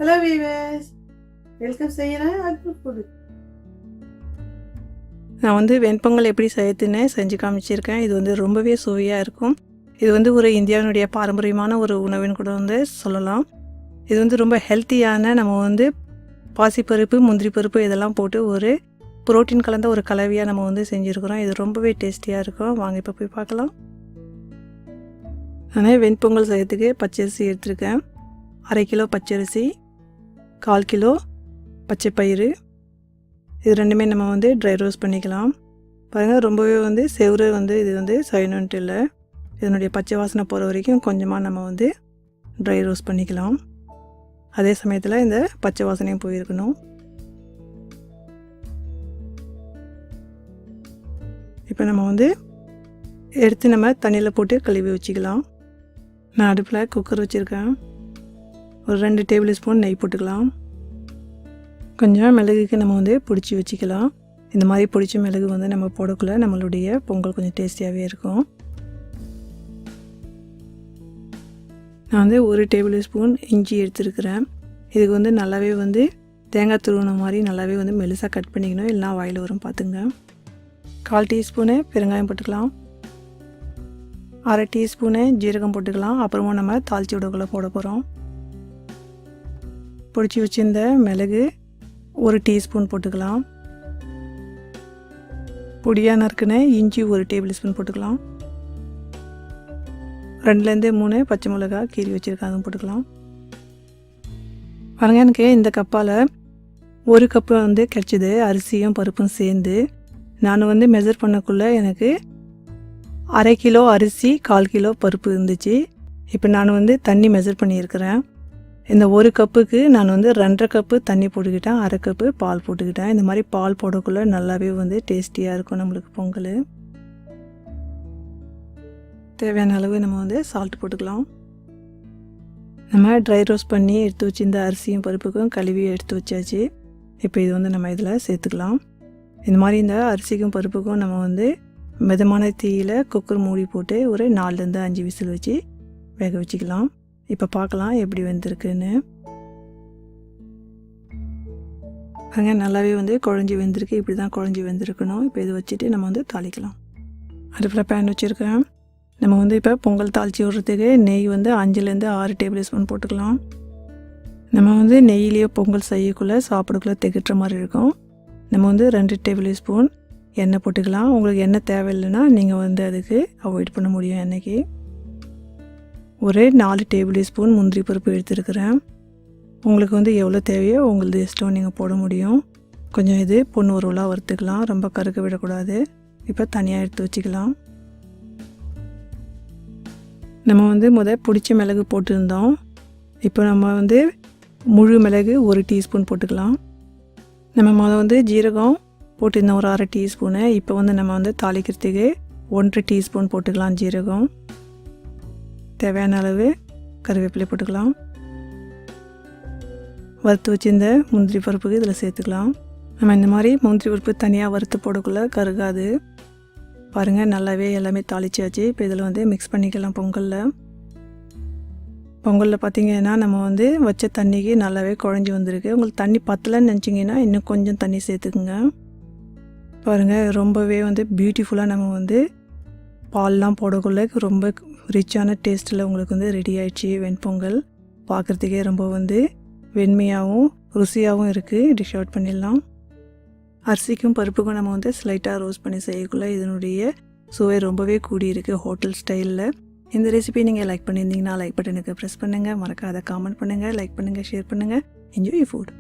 Hello viewers, welcome செய்யறேன் Agmal food. நான் வந்து வெண்பொங்கல் எப்படி செய்யறதுன்னு செஞ்சு காமிச்சிருக்கேன். இது வந்து ரொம்பவே சுவையாக இருக்கும். இது வந்து ஒரு இந்தியாவினுடைய பாரம்பரியமான ஒரு உணவுன்னு கூட வந்து சொல்லலாம். இது வந்து ரொம்ப ஹெல்த்தியான, நம்ம வந்து பாசிப்பருப்பு, முந்திரி பருப்பு இதெல்லாம் போட்டு ஒரு புரோட்டீன் கலந்த ஒரு கலவையாக நம்ம வந்து செஞ்சுருக்கிறோம். இது ரொம்பவே டேஸ்டியாக இருக்கும். வாங்க இப்போ போய் பார்க்கலாம். நான் வெண்பொங்கல் செய்யறதுக்கு பச்சரிசி எடுத்துருக்கேன். 1/2 கிலோ பச்சரிசி, 1/4 கிலோ பச்சை பயிறு, இது ரெண்டுமே நம்ம வந்து ட்ரை ரோஸ்ட் பண்ணிக்கலாம். பாருங்கள், ரொம்பவே வந்து செவரு வந்து இது வந்து செய்யணுன்ட்டு இல்லை, இதனுடைய பச்சை வாசனை போகிற வரைக்கும் கொஞ்சமாக நம்ம வந்து ட்ரை ரோஸ்ட் பண்ணிக்கலாம். அதே சமயத்தில் இந்த பச்சை வாசனையும் போயிருக்கணும். இப்போ நம்ம வந்து எடுத்து நம்ம தண்ணியில் போட்டு கழுவி வச்சுக்கலாம். நான் அடுப்பில் குக்கர் வச்சுருக்கேன். ஒரு 2 டேபிள் ஸ்பூன் நெய் போட்டுக்கலாம். கொஞ்சம் மிளகுக்கு நம்ம வந்து பிடிச்சி வச்சுக்கலாம். இந்த மாதிரி பிடிச்ச மிளகு வந்து நம்ம போடக்குள்ள நம்மளுடைய பொங்கல் கொஞ்சம் டேஸ்டியாகவே இருக்கும். நான் வந்து 1 டேபிள் ஸ்பூன் இஞ்சி எடுத்துருக்கிறேன். இதுக்கு வந்து நல்லாவே வந்து தேங்காய் துருவன மாதிரி நல்லாவே வந்து மெலிசாக கட் பண்ணிக்கணும், இல்லைனா வாயில் வரும் பார்த்துங்க. 1/4 டீஸ்பூனு பெருங்காயம் போட்டுக்கலாம். 1/2 டீஸ்பூனு ஜீரகம் போட்டுக்கலாம். அப்புறமா நம்ம தாளிச்சி விடக்குள்ள போட போகிறோம். பிடிச்சி வச்சிருந்த மிளகு 1 டீஸ்பூன் போட்டுக்கலாம். பொடியாக நறுக்குன இஞ்சி 1 டேபிள் ஸ்பூன் போட்டுக்கலாம். 2லேருந்து 3 பச்சை மிளகாய் கீறி வச்சுருக்கேன், அதுவும் போட்டுக்கலாம். பாருங்க, எனக்கு இந்த கப்பால் 1 கப்பு வந்து கிடச்சிது, அரிசியும் பருப்பும் சேர்ந்து. நான் வந்து மெஷர் பண்ணக்குள்ளே எனக்கு 1/2 கிலோ அரிசி, 1/4 கிலோ பருப்பு இருந்துச்சு. இப்போ நான் வந்து தண்ணி மெஷர் பண்ணியிருக்கிறேன். இந்த 1 கப்புக்கு நான் வந்து 2.5 கப்பு தண்ணி போட்டுக்கிட்டேன், 1/2 கப்பு பால் போட்டுக்கிட்டேன். இந்த மாதிரி பால் போடக்குள்ளே நல்லாவே வந்து டேஸ்டியாக இருக்கும் நம்மளுக்கு பொங்கல். தேவையான அளவு நம்ம வந்து சால்ட் போட்டுக்கலாம். நம்ம ட்ரை ரோஸ்ட் பண்ணி எடுத்து வச்சு இந்த அரிசியும் பருப்புக்கும் கழுவி எடுத்து வச்சாச்சு. இப்போ இது வந்து நம்ம இதில் சேர்த்துக்கலாம். இந்த மாதிரி இந்த அரிசிக்கும் பருப்புக்கும் நம்ம வந்து மிதமான தீயில் குக்கர் மூடி போட்டு ஒரு 4லேருந்து 5 விசில் வச்சு வேக வச்சுக்கலாம். இப்போ பார்க்கலாம் எப்படி வெந்திருக்குன்னு. பாருங்க, நல்லாவே வந்து குழஞ்சி வெந்திருக்கு. இப்படி தான் குழஞ்சி வெந்திருக்கணும். இப்போ இது வச்சுட்டு நம்ம வந்து தாளிக்கலாம். அடுப்பில் பேன் வச்சுருக்கேன். நம்ம வந்து இப்போ பொங்கல் தாளித்து விடுறதுக்கு நெய் வந்து 5லேருந்து 6 டேபிள் ஸ்பூன் போட்டுக்கலாம். நம்ம வந்து நெய்யிலேயே பொங்கல் செய்யக்குள்ளே சாப்பிடக்குள்ளே திகட்டுற மாதிரி இருக்கும். நம்ம வந்து 2 டேபிள் ஸ்பூன் எண்ணெய் போட்டுக்கலாம். உங்களுக்கு எண்ணெய் தேவையில்லைன்னா நீங்கள் வந்து அதுக்கு அவாய்ட் பண்ண முடியும் எண்ணெய்க்கு. ஒரு 4 டேபிள் ஸ்பூன் முந்திரி பருப்பு எடுத்துருக்கிறேன். உங்களுக்கு வந்து எவ்வளோ தேவையோ உங்களது இஷ்டம், நீங்கள் போட முடியும். கொஞ்சம் இது பொண்ணு உருவலாக வறுத்துக்கலாம், ரொம்ப கருக்க விடக்கூடாது. இப்போ தனியாக எடுத்து வச்சுக்கலாம். நம்ம வந்து பிடிச்ச மிளகு போட்டிருந்தோம். இப்போ நம்ம வந்து முழு மிளகு 1 டீஸ்பூன் போட்டுக்கலாம். நம்ம வந்து ஜீரகம் போட்டிருந்தோம் ஒரு 1/2 டீஸ்பூனு. இப்போ வந்து நம்ம வந்து தாளிக்கிறதுக்கு 1 டீஸ்பூன் போட்டுக்கலாம் ஜீரகம். தேவையான அளவு கருவேப்பிலை போட்டுக்கலாம். வறுத்து வச்சிருந்த முந்திரி பருப்புக்கு இதில் சேர்த்துக்கலாம். நம்ம இந்த மாதிரி முந்திரி பருப்பு தனியாக வறுத்து போடக்குள்ளே கருகாது. பாருங்கள், நல்லாவே எல்லாமே தாளிச்சாச்சு. இப்போ இதில் வந்து மிக்ஸ் பண்ணிக்கலாம். பொங்கலில் பார்த்திங்கன்னா நம்ம வந்து வச்ச தண்ணிக்கு நல்லாவே குழஞ்சி வந்திருக்கு. உங்களுக்கு தண்ணி பத்தலைன்னு நினச்சிங்கன்னா இன்னும் கொஞ்சம் தண்ணி சேர்த்துக்குங்க. பாருங்கள், ரொம்பவே வந்து பியூட்டிஃபுல்லாக நம்ம வந்து பால்லாம் போடக்குள்ள ரொம்ப ரிச்சான டேஸ்ட்டில் உங்களுக்கு வந்து ரெடி ஆகிடுச்சு வெண்பொங்கல். பார்க்குறதுக்கே ரொம்ப வந்து வெண்மையாகவும் ருசியாகவும் இருக்குது. டிஷ் அவுட் பண்ணிடலாம். அரிசிக்கும் பருப்புக்கும் நம்ம வந்து ஸ்லைட்டாக ரோஸ்ட் பண்ணி செய்யக்குள்ள இதனுடைய சுவை ரொம்பவே கூடியிருக்கு ஹோட்டல் ஸ்டைலில். இந்த ரெசிபி நீங்கள் லைக் பண்ணியிருந்தீங்கன்னா லைக் பட்டனுக்கு ப்ரெஸ் பண்ணுங்கள். மறக்காத காமெண்ட் பண்ணுங்கள், லைக் பண்ணுங்கள், ஷேர் பண்ணுங்கள். Enjoy food.